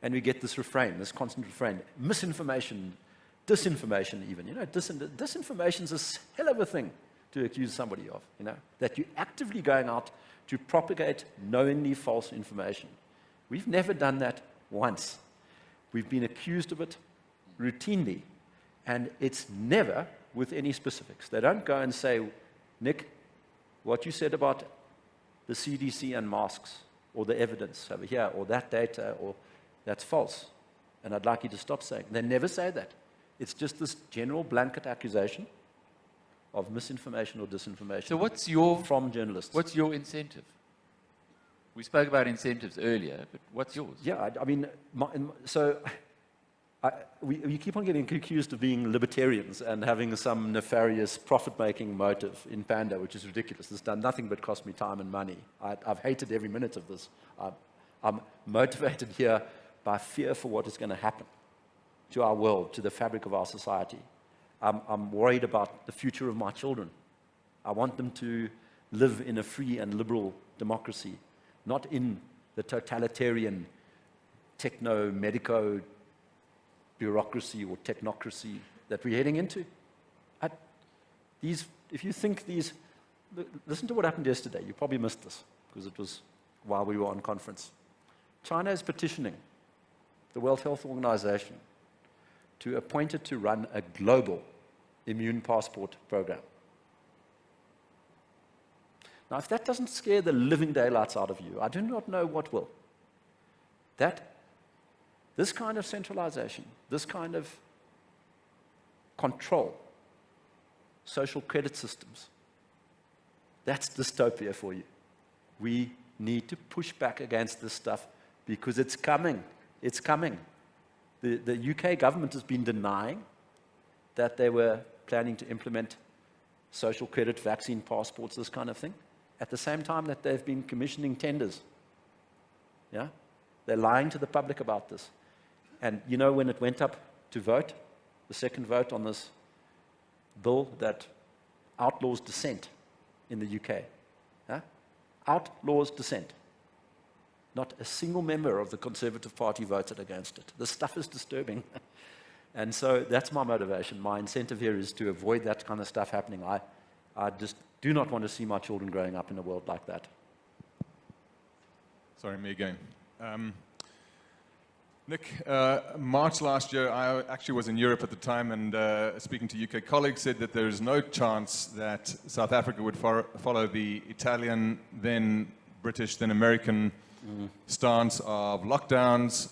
And we get this refrain, this constant refrain, misinformation, disinformation even, you know, disinformation is a hell of a thing to accuse somebody of, you know, that you're actively going out to propagate knowingly false information. We've never done that once. We've been accused of it routinely, and it's never with any specifics. They don't go and say, Nick, what you said about the CDC and masks, or the evidence over here, or that data, or that's false, and I'd like you to stop saying. They never say that. It's just this general blanket accusation of misinformation or disinformation. So from journalists? What's your incentive? We spoke about incentives earlier, but what's yours? Yeah, I mean, we keep on getting accused of being libertarians and having some nefarious profit-making motive in Panda, which is ridiculous. It's done nothing but cost me time and money. I've hated every minute of this. I'm motivated here by fear for what is going to happen to our world, to the fabric of our society. I'm worried about the future of my children. I want them to live in a free and liberal democracy, not in the totalitarian techno-medico bureaucracy or technocracy that we're heading into. If you think these, listen to what happened yesterday. You probably missed this because it was while we were on conference. China is petitioning the World Health Organization to appoint it to run a global immune passport program. Now, if that doesn't scare the living daylights out of you, I do not know what will. This kind of centralization, this kind of control, social credit systems, that's dystopia for you. We need to push back against this stuff because it's coming. It's coming. The UK government has been denying that they were planning to implement social credit, vaccine passports, this kind of thing. at the same time that they've been commissioning tenders. Yeah? They're lying to the public about this. And you know, when it went up to vote, the second vote on this bill that outlaws dissent in the UK, yeah? Outlaws dissent. Not a single member of the Conservative Party voted against it. This stuff is disturbing. And so that's my motivation. My incentive here is to avoid that kind of stuff happening. I just do not want to see my children growing up in a world like that. Sorry, me again. Nick, March last year, I actually was in Europe at the time, and speaking to UK colleagues, said that there is no chance that South Africa would follow the Italian, then British, then American stance of lockdowns.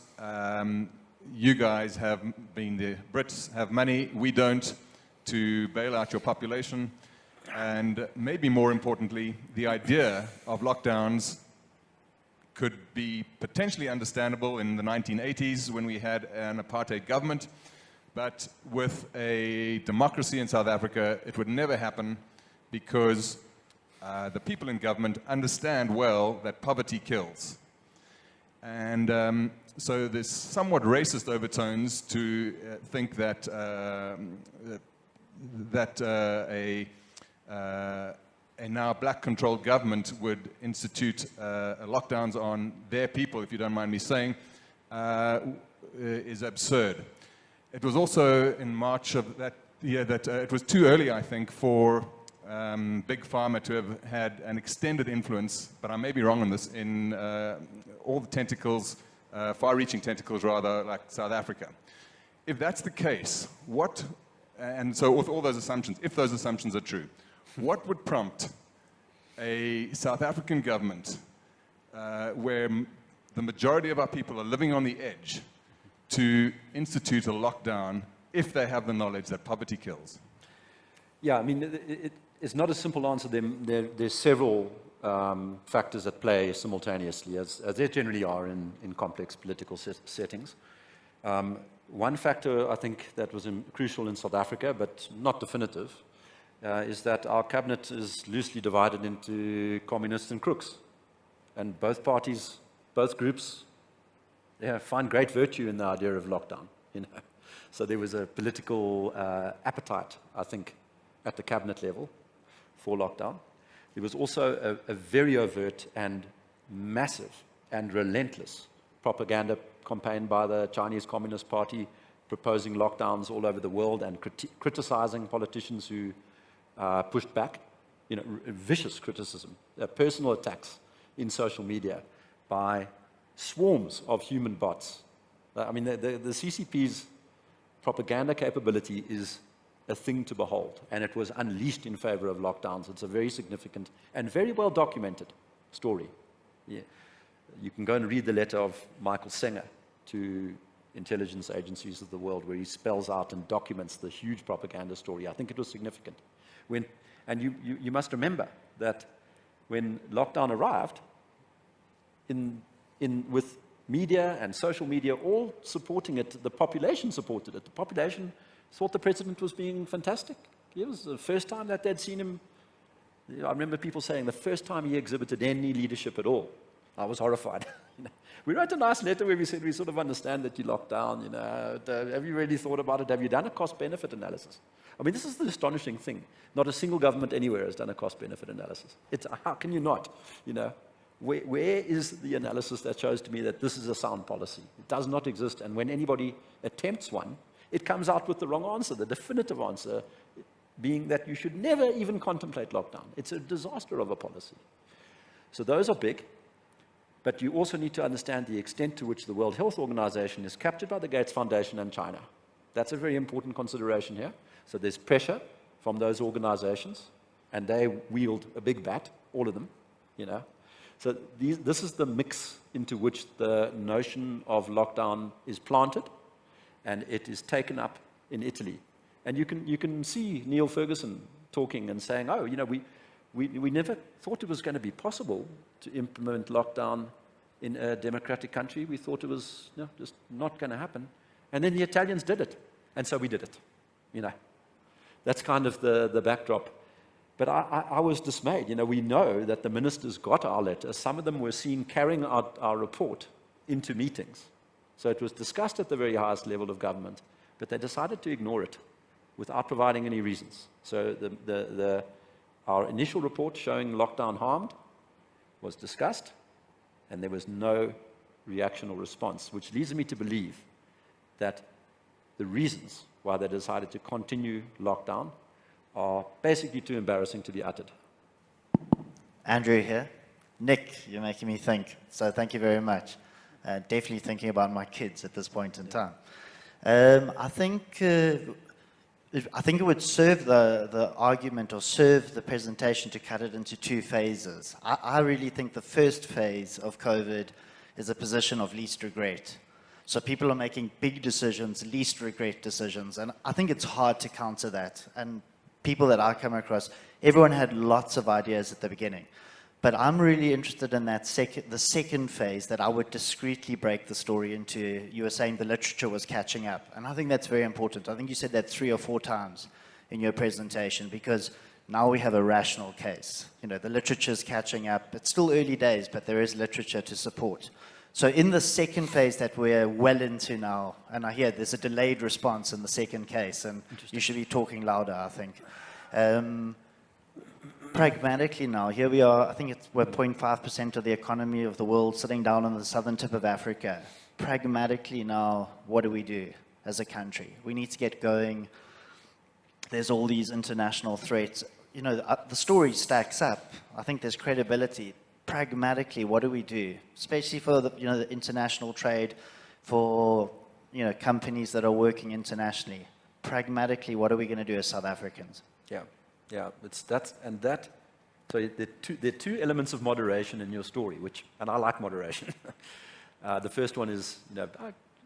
You guys have been, the Brits have money, we don't, to bail out your population. And maybe more importantly, the idea of lockdowns could be potentially understandable in the 1980s when we had an apartheid government. But with a democracy in South Africa, it would never happen because the people in government understand well that poverty kills. And so there's somewhat racist overtones to think that a now black-controlled government would institute lockdowns on their people, if you don't mind me saying, is absurd. It was also in March of that year that it was too early, I think, for Big Pharma to have had an extended influence, but I may be wrong on this, in all the tentacles, far-reaching tentacles rather, like South Africa. If that's the case, and so with all those assumptions, if those assumptions are true, what would prompt a South African government where the majority of our people are living on the edge to institute a lockdown if they have the knowledge that poverty kills? Yeah, I mean, it's not a simple answer. There's several factors at play simultaneously, as there generally are in complex political settings. One factor, I think, that was crucial in South Africa, but not definitive, is that our cabinet is loosely divided into communists and crooks. And both parties, both groups, find great virtue in the idea of lockdown. You know? So there was a political appetite, I think, at the cabinet level for lockdown. There was also a very overt and massive and relentless propaganda campaign by the Chinese Communist Party proposing lockdowns all over the world and criticizing politicians who pushed back, you know, vicious criticism, personal attacks in social media by swarms of human bots. I mean, the CCP's propaganda capability is a thing to behold, and it was unleashed in favor of lockdowns. It's a very significant and very well documented story. Yeah. You can go and read the letter of Michael Senger to intelligence agencies of the world where he spells out and documents the huge propaganda story. I think it was significant. And you must remember that when lockdown arrived, with media and social media all supporting it, the population supported it. The population thought the president was being fantastic. It was the first time that they'd seen him. I remember people saying the first time he exhibited any leadership at all. I was horrified. We wrote a nice letter where we said we sort of understand that you locked down. You know, have you really thought about it? Have you done a cost-benefit analysis? I mean, this is the astonishing thing. Not a single government anywhere has done a cost-benefit analysis. How can you not? You know, where is the analysis that shows to me that this is a sound policy? It does not exist. And when anybody attempts one, it comes out with the wrong answer, the definitive answer being that you should never even contemplate lockdown. It's a disaster of a policy. So those are big. But you also need to understand the extent to which the World Health Organization is captured by the Gates Foundation and China. That's a very important consideration here. So there's pressure from those organizations, and they wield a big bat, all of them, you know. So this is the mix into which the notion of lockdown is planted, and it is taken up in Italy. And you can see Neil Ferguson talking and saying, oh, you know, we never thought it was going to be possible to implement lockdown in a democratic country. We thought it was just not going to happen. And then the Italians did it. And so we did it. You know, that's kind of the backdrop. But I was dismayed. We know that the ministers got our letter. Some of them were seen carrying out our report into meetings. So it was discussed at the very highest level of government, but they decided to ignore it without providing any reasons. So our initial report showing lockdown harmed was discussed, and there was no reaction or response, which leads me to believe that the reasons why they decided to continue lockdown are basically too embarrassing to be uttered. Andrew here. Nick, you're making me think, so thank you very much. Definitely thinking about my kids at this point in time. I think it would serve the argument or serve the presentation to cut it into two phases. I really think the first phase of COVID is a position of least regret. So people are making big decisions, least regret decisions, and I think it's hard to counter that. And people that I come across, everyone had lots of ideas at the beginning. But I'm really interested in that the second phase that I would discreetly break the story into. You were saying the literature was catching up, and I think that's very important. I think you said that 3 or 4 times in your presentation, because now we have a rational case. The literature's catching up. It's still early days, but there is literature to support. So in the second phase that we're well into now, and I hear there's a delayed response in the second case, and you should be talking louder, I think. Pragmatically now, here we are, I think we're 0.5% of the economy of the world sitting down on the southern tip of Africa. Pragmatically now, what do we do as a country? We need to get going. There's all these international threats. The story stacks up. I think there's credibility. Pragmatically, what do we do? Especially for the international trade, for companies that are working internationally. Pragmatically, what are we going to do as South Africans? Yeah, So there are two elements of moderation in your story, and I like moderation. The first one is,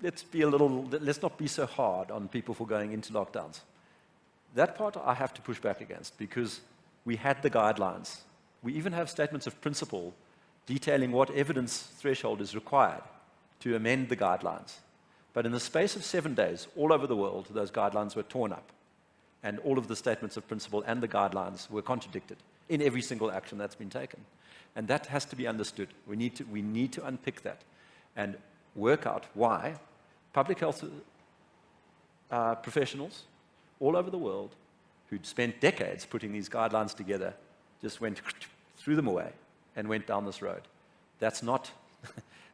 let's not be so hard on people for going into lockdowns. That part I have to push back against, because we had the guidelines. We even have statements of principle detailing what evidence threshold is required to amend the guidelines. But in the space of 7 days, all over the world, those guidelines were torn up. And all of the statements of principle and the guidelines were contradicted in every single action that's been taken. And that has to be understood. We need to unpick that and work out why public health professionals all over the world who'd spent decades putting these guidelines together just went threw them away and went down this road. That's not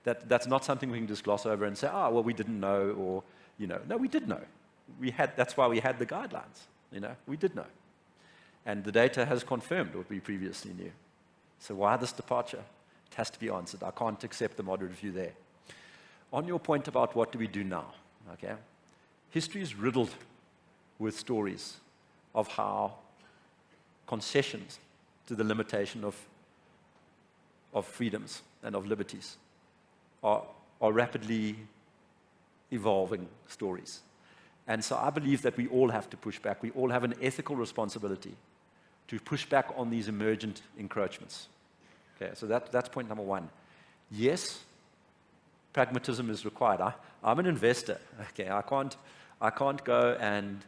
that's not something we can just gloss over and say, well, we didn't know, or no, we did know. That's why we had the guidelines. We did know. And the data has confirmed what we previously knew. So why this departure? It has to be answered. I can't accept the moderate view there. On your point about what do we do now, okay? History is riddled with stories of how concessions to the limitation of freedoms and of liberties are rapidly evolving stories. And so I believe that we all have to push back. We all have an ethical responsibility to push back on these emergent encroachments. Okay, so that's point number one. Yes, pragmatism is required. I'm an investor. Okay, I can't go and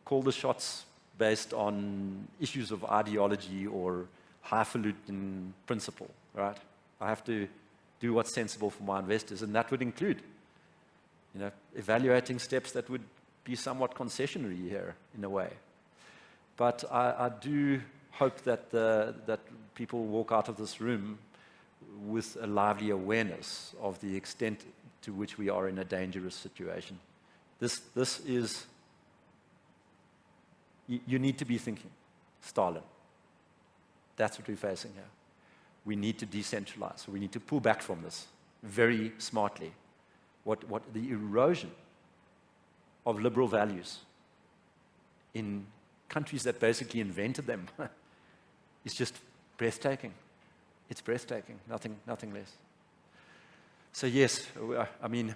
call the shots based on issues of ideology or highfalutin principle, right? I have to do what's sensible for my investors, and that would include, evaluating steps that would be somewhat concessionary here in a way. But I do hope that people walk out of this room with a lively awareness of the extent to which we are in a dangerous situation. This is, you need to be thinking Stalin. That's what we're facing here. We need to decentralize. We need to pull back from this very smartly. What the erosion of liberal values in countries that basically invented them is just breathtaking. It's breathtaking, nothing less. So yes, I mean,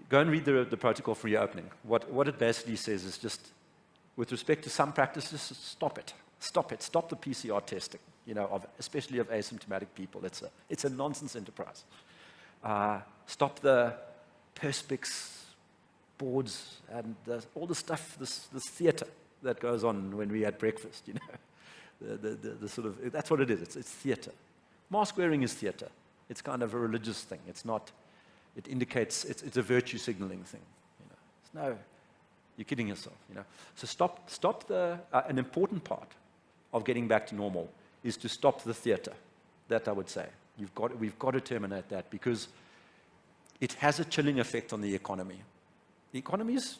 go and read the protocol for reopening. What it basically says is just, with respect to some practices, stop it. Stop the PCR testing, especially of asymptomatic people. It's a nonsense enterprise. Stop the Perspex boards and all the stuff, this theater that goes on when we had breakfast, the sort of, that's what it is. It's theater. Mask wearing is theater. It's kind of a religious thing. It's not, it indicates, it's a virtue signaling thing. It's no, you're kidding yourself. So stop an important part of getting back to normal is to stop the theater. That I would say. We've got to terminate that because it has a chilling effect on the economy. The economy is,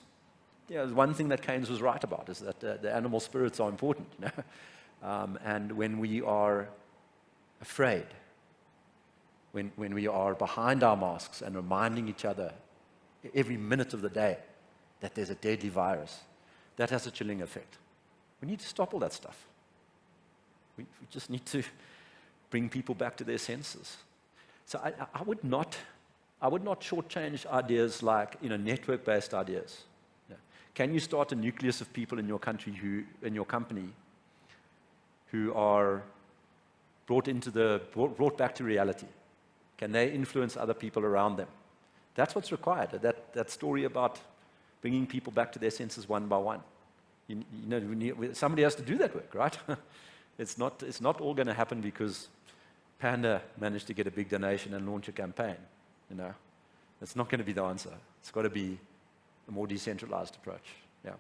one thing that Keynes was right about is that the animal spirits are important. And when we are afraid, when we are behind our masks and reminding each other every minute of the day that there's a deadly virus, that has a chilling effect. We need to stop all that stuff. We just need to bring people back to their senses. So I would not shortchange ideas like network-based ideas. Can you start a nucleus of people in your country in your company who are brought back to reality? Can they influence other people around them? That's what's required. That story about bringing people back to their senses one by one. Somebody has to do that work, right? It's not all going to happen because Panda managed to get a big donation and launch a campaign. It's not going to be the answer. It's got to be a more decentralized approach. Yeah.